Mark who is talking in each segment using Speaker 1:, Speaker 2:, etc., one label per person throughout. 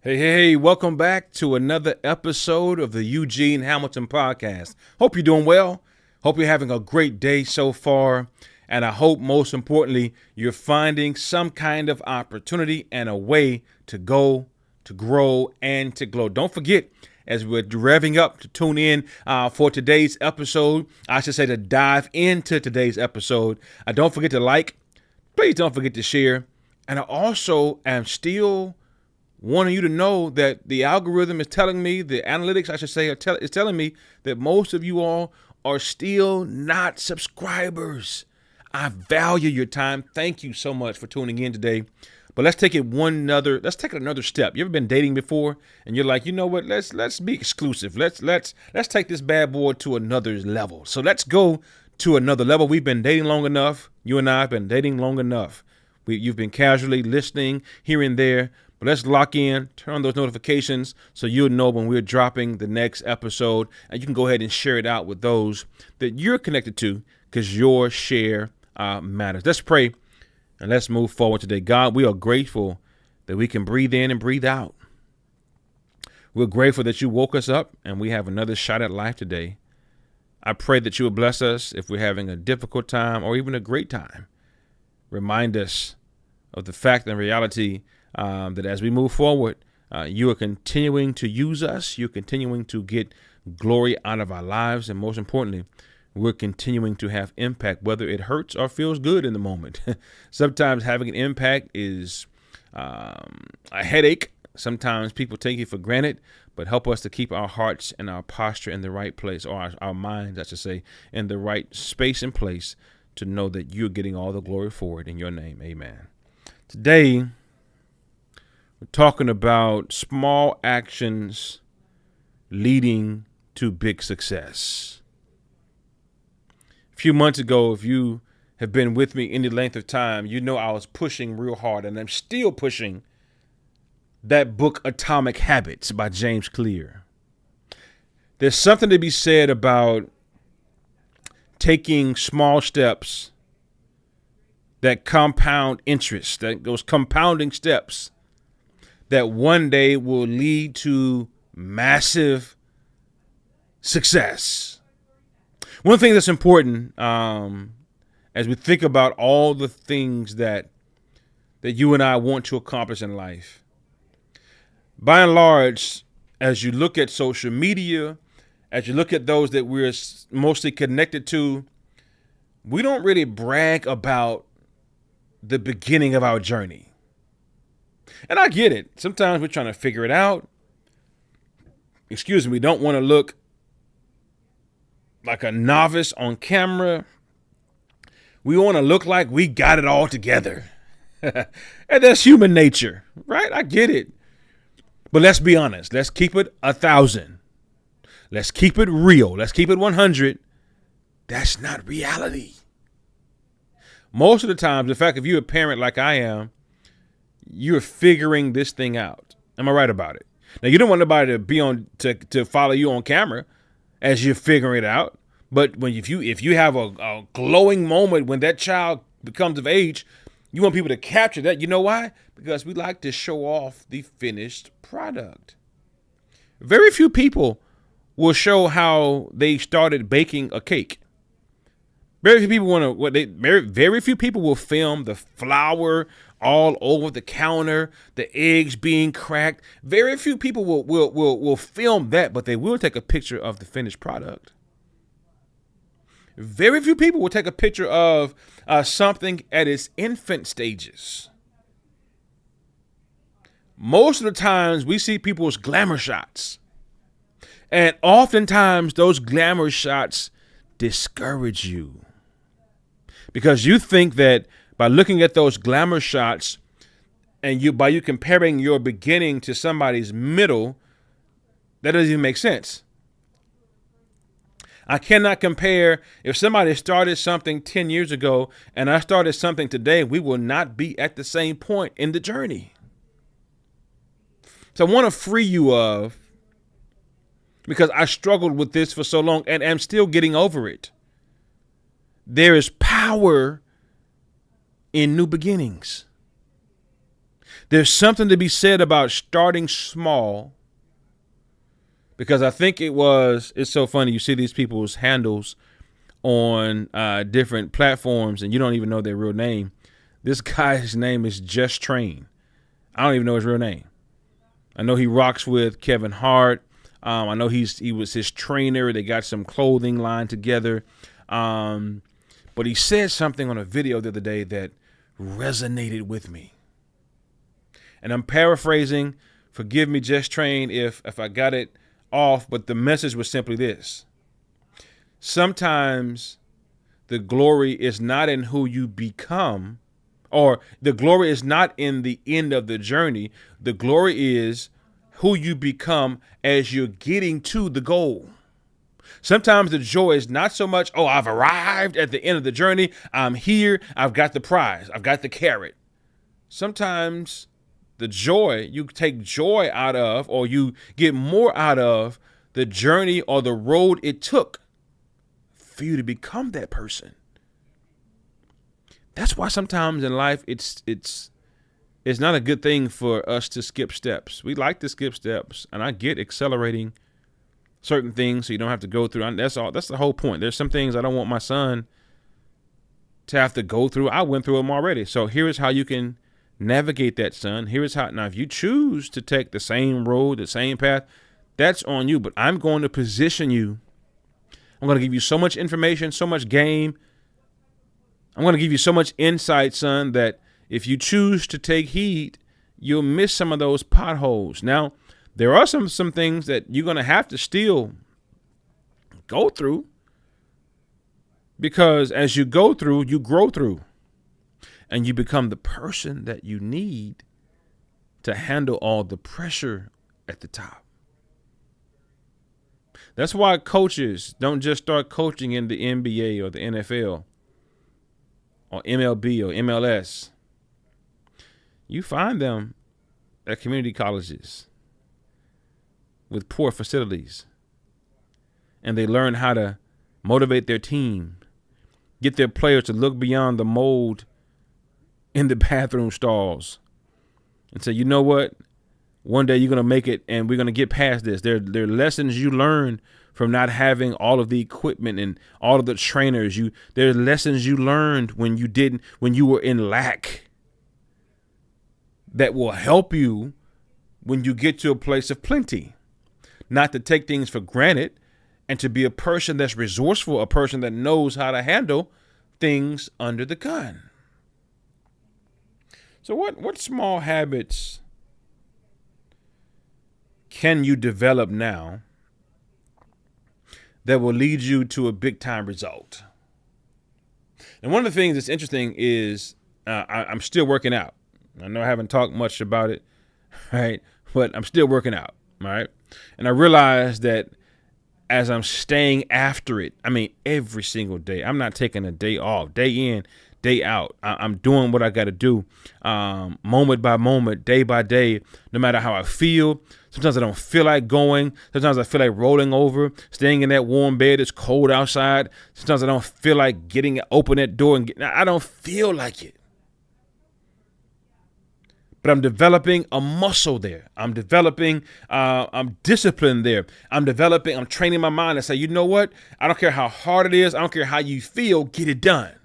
Speaker 1: Hey, welcome back to another episode of the Eugene Hamilton podcast. Hope you're doing well. Hope you're having a great day so far. And I hope most importantly, you're finding some kind of opportunity and a way to go, to grow, and to glow. Don't forget, as we're revving up to tune in for today's episode, I should say to dive into today's episode. Don't forget to like. Please don't forget to share. And I also am still wanting you to know that the algorithm is telling me, the analytics, I should say, is telling me that most of you all are still not subscribers. I value your time. Thank you so much for tuning in today. But let's take it another step. You ever been dating before and you're like, you know what? Let's be exclusive. Let's take this bad boy to another level. So let's go to another level. We've been dating long enough. You and I have been dating long enough. You've been casually listening here and there. But let's lock in, turn on those notifications so you'll know when we're dropping the next episode. And you can go ahead and share it out with those that you're connected to because your share matters. Let's pray and let's move forward today. God, we are grateful that we can breathe in and breathe out. We're grateful that you woke us up and we have another shot at life today. I pray that you will bless us if we're having a difficult time or even a great time. Remind us of the fact and reality that as we move forward, you are continuing to use us. You're continuing to get glory out of our lives. And most importantly, we're continuing to have impact, whether it hurts or feels good in the moment. Sometimes having an impact is a headache. Sometimes people take it for granted, but help us to keep our hearts and our posture in the right place, or our minds, I should say, in the right space and place to know that you're getting all the glory for it in your name. Amen. Today, we're talking about small actions leading to big success. A few months ago, if you have been with me any length of time, you know I was pushing real hard, and I'm still pushing that book, Atomic Habits by James Clear. There's something to be said about taking small steps that compound interest, those compounding steps that one day will lead to massive success. One thing that's important as we think about all the things that you and I want to accomplish in life, by and large, as you look at social media, as you look at those that we're mostly connected to, we don't really brag about the beginning of our journey. And I get it. Sometimes we're trying to figure it out. We don't want to look like a novice on camera. We want to look like we got it all together. And that's human nature, right? I get it. But let's be honest. Let's keep it 1,000. Let's keep it real. Let's keep it 100. That's not reality. Most of the times, in fact, if you're a parent like I am, you're figuring this thing out. Am I right about it? Now, you don't want nobody to be to follow you on camera as you're figuring it out. But if you have a glowing moment when that child becomes of age, you want people to capture that. You know why? Because we like to show off the finished product. Very few people will show how they started baking a cake. Very few people will film the flour all over the counter, the eggs being cracked. Very few people will film that, but they will take a picture of the finished product. Very few people will take a picture of something at its infant stages. Most of the times we see people's glamour shots. And oftentimes those glamour shots discourage you. Because you think that by looking at those glamour shots and by you comparing your beginning to somebody's middle, that doesn't even make sense. I cannot compare. If somebody started something 10 years ago and I started something today, we will not be at the same point in the journey. So I want to free you of, because I struggled with this for so long and am still getting over it. There is power in new beginnings. There's something to be said about starting small, because I think it's so funny. You see these people's handles on different platforms and you don't even know their real name. This guy's name is Just Train. I don't even know his real name. I know he rocks with Kevin Hart. I know he was his trainer. They got some clothing line together. But he said something on a video the other day that resonated with me. And I'm paraphrasing. Forgive me, Just Train, if I got it off, but the message was simply this. Sometimes the glory is not in who you become, or the glory is not in the end of the journey. The glory is who you become as you're getting to the goal. Sometimes the joy is not so much, oh, I've arrived at the end of the journey. I'm here. I've got the prize. I've got the carrot. Sometimes the joy, you take joy out of, or you get more out of the journey or the road it took for you to become that person. That's why sometimes in life it's not a good thing for us to skip steps. We like to skip steps, and I get accelerating certain things so you don't have to go through. That's all. That's the whole point. There's some things I don't want my son to have to go through. I went through them already. So here is how you can navigate that, son. Here is how. Now, if you choose to take the same road, the same path, that's on you. But I'm going to position you. I'm going to give you so much information, so much game. I'm going to give you so much insight, son, that if you choose to take heed, you'll miss some of those potholes. Now, there are some things that you're going to have to still go through, because as you go through, you grow through, and you become the person that you need to handle all the pressure at the top. That's why coaches don't just start coaching in the NBA or the NFL or MLB or MLS. You find them at community colleges with poor facilities, and they learn how to motivate their team, get their players to look beyond the mold in the bathroom stalls and say, you know what? One day you're going to make it, and we're going to get past this. There are lessons you learn from not having all of the equipment and all of the trainers. There are lessons you learned when you were in lack that will help you when you get to a place of plenty. Not to take things for granted, and to be a person that's resourceful, a person that knows how to handle things under the gun. So what small habits can you develop now that will lead you to a big time result? And one of the things that's interesting is I'm still working out. I know I haven't talked much about it, right? But I'm still working out, right? And I realized that as I'm staying after it, I mean, every single day, I'm not taking a day off, day in, day out. I'm doing what I got to do, moment by moment, day by day, no matter how I feel. Sometimes I don't feel like going. Sometimes I feel like rolling over, staying in that warm bed. It's cold outside. Sometimes I don't feel like open that door I don't feel like it. But I'm developing a muscle there. I'm disciplined there. I'm training my mind to say, you know what? I don't care how hard it is. I don't care how you feel. Get it done.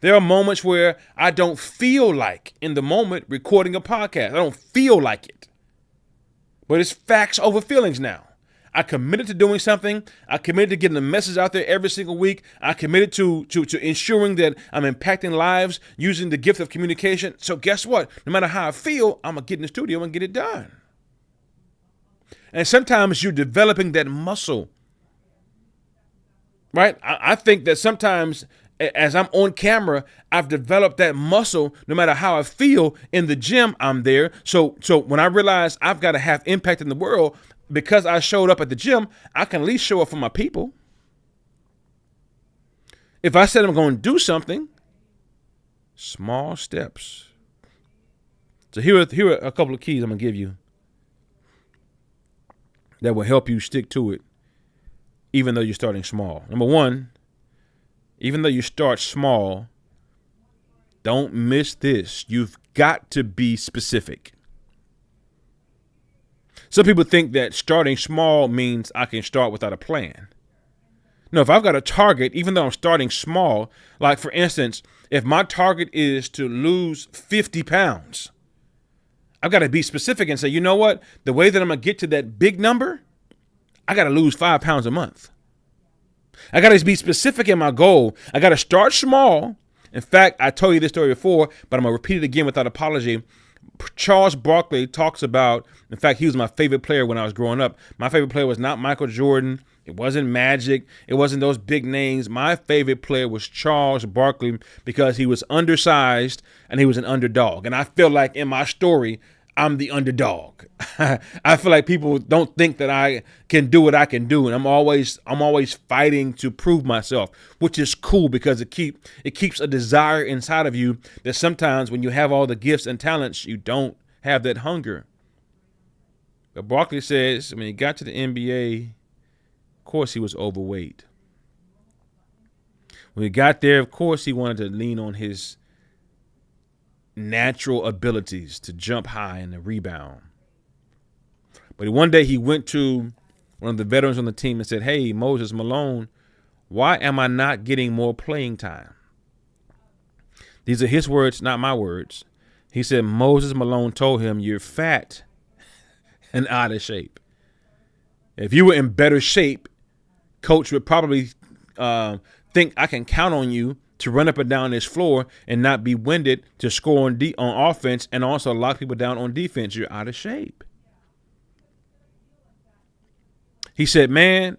Speaker 1: There are moments where I don't feel like in the moment recording a podcast. I don't feel like it. But it's facts over feelings now. I committed to doing something. I committed to getting the message out there every single week. I committed to ensuring that I'm impacting lives using the gift of communication. So guess what? No matter how I feel, I'm going to get in the studio and get it done. And sometimes you're developing that muscle, right? I think that sometimes as I'm on camera, I've developed that muscle. No matter how I feel in the gym, I'm there. So when I realize I've got to have impact in the world, because I showed up at the gym, I can at least show up for my people. If I said I'm going to do something, small steps. So here are a couple of keys I'm going to give you that will help you stick to it, even though you're starting small. Number one, even though you start small, don't miss this. You've got to be specific. Some people think that starting small means I can start without a plan. No, if I've got a target, even though I'm starting small, like for instance, if my target is to lose 50 pounds, I've got to be specific and say, you know what? The way that I'm going to get to that big number, I got to lose 5 pounds a month. I got to be specific in my goal. I got to start small. In fact, I told you this story before, but I'm going to repeat it again without apology. Charles Barkley talks about, in fact, he was my favorite player when I was growing up. My favorite player was not Michael Jordan. It wasn't Magic. It wasn't those big names. My favorite player was Charles Barkley because he was undersized and he was an underdog. And I feel like in my story, I'm the underdog. I feel like people don't think that I can do what I can do. And I'm always fighting to prove myself, which is cool because it keeps a desire inside of you that sometimes when you have all the gifts and talents, you don't have that hunger. But Barkley says when he got to the NBA, of course he was overweight. When he got there, of course he wanted to lean on his natural abilities to jump high and to rebound. But one day he went to one of the veterans on the team and said, "Hey, Moses Malone, why am I not getting more playing time?" These are his words, not my words. He said Moses Malone told him, "You're fat and out of shape. If you were in better shape, coach would probably think I can count on you to run up and down this floor and not be winded to score on offense and also lock people down on defense. You're out of shape." He said, "Man,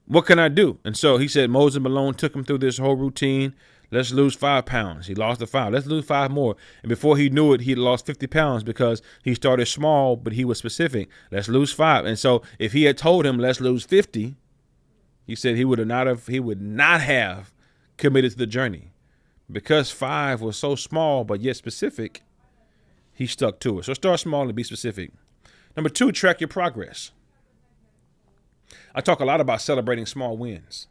Speaker 1: what can I do?" And so he said Moses Malone took him through this whole routine. Let's lose 5 pounds. He lost the 5. Let's lose 5 more. And before he knew it, he lost 50 pounds because he started small, but he was specific. Let's lose 5. And so if he had told him, let's lose 50, he said he would not have committed to the journey. Because 5 was so small, but yet specific, he stuck to it. So start small and be specific. Number 2, track your progress. I talk a lot about celebrating small wins.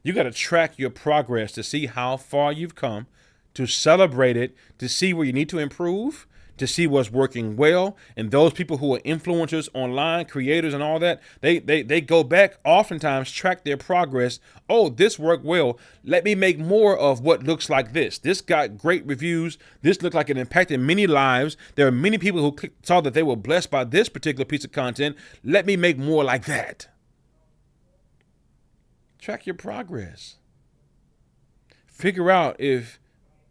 Speaker 1: You got to track your progress to see how far you've come, to celebrate it, to see where you need to improve, to see what's working well. And those people who are influencers online, creators and all that, they go back, oftentimes track their progress. Oh, this worked well. Let me make more of what looks like this. This got great reviews. This looked like it impacted many lives. There are many people who saw that they were blessed by this particular piece of content. Let me make more like that. Track your progress. Figure out if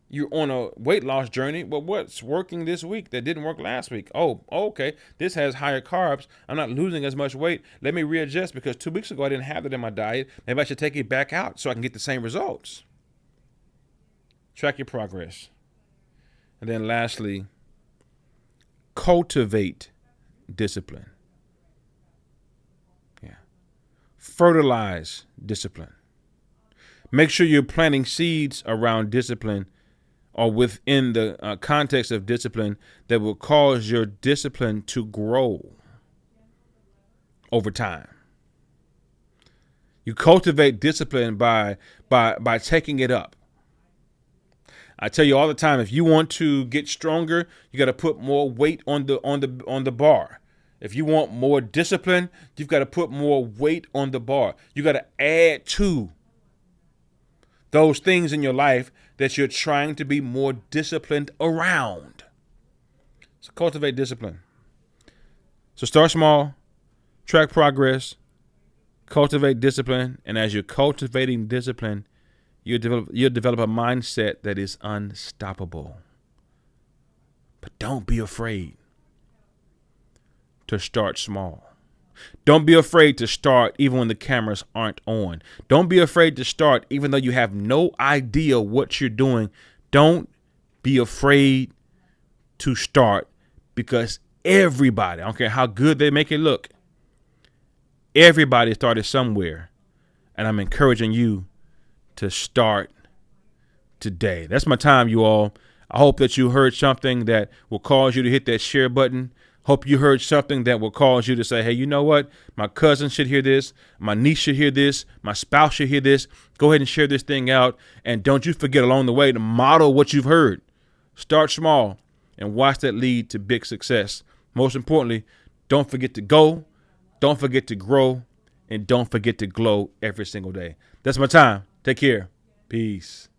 Speaker 1: you're on a weight loss journey. Well, what's working this week that didn't work last week? Oh, okay. This has higher carbs. I'm not losing as much weight. Let me readjust because 2 weeks ago I didn't have that in my diet. Maybe I should take it back out so I can get the same results. Track your progress. And then lastly, cultivate discipline. Fertilize discipline. Make sure you're planting seeds around discipline or within the context of discipline that will cause your discipline to grow over time. You cultivate discipline by taking it up. I tell you all the time, if you want to get stronger, you got to put more weight on the bar. If you want more discipline, you've got to put more weight on the bar. You got to add to those things in your life that you're trying to be more disciplined around. So cultivate discipline. So start small, track progress, cultivate discipline, and as you're cultivating discipline, you'll develop a mindset that is unstoppable. But don't be afraid to start small. Don't be afraid to start even when the cameras aren't on. Don't be afraid to start even though you have no idea what you're doing. Don't be afraid to start because everybody, I don't care how good they make it look, everybody started somewhere. And I'm encouraging you to start today. That's my time, you all. I hope that you heard something that will cause you to hit that share button. Hope you heard something that will cause you to say, hey, you know what? My cousin should hear this. My niece should hear this. My spouse should hear this. Go ahead and share this thing out. And don't you forget along the way to model what you've heard. Start small and watch that lead to big success. Most importantly, don't forget to go, don't forget to grow, and don't forget to glow every single day. That's my time. Take care. Peace.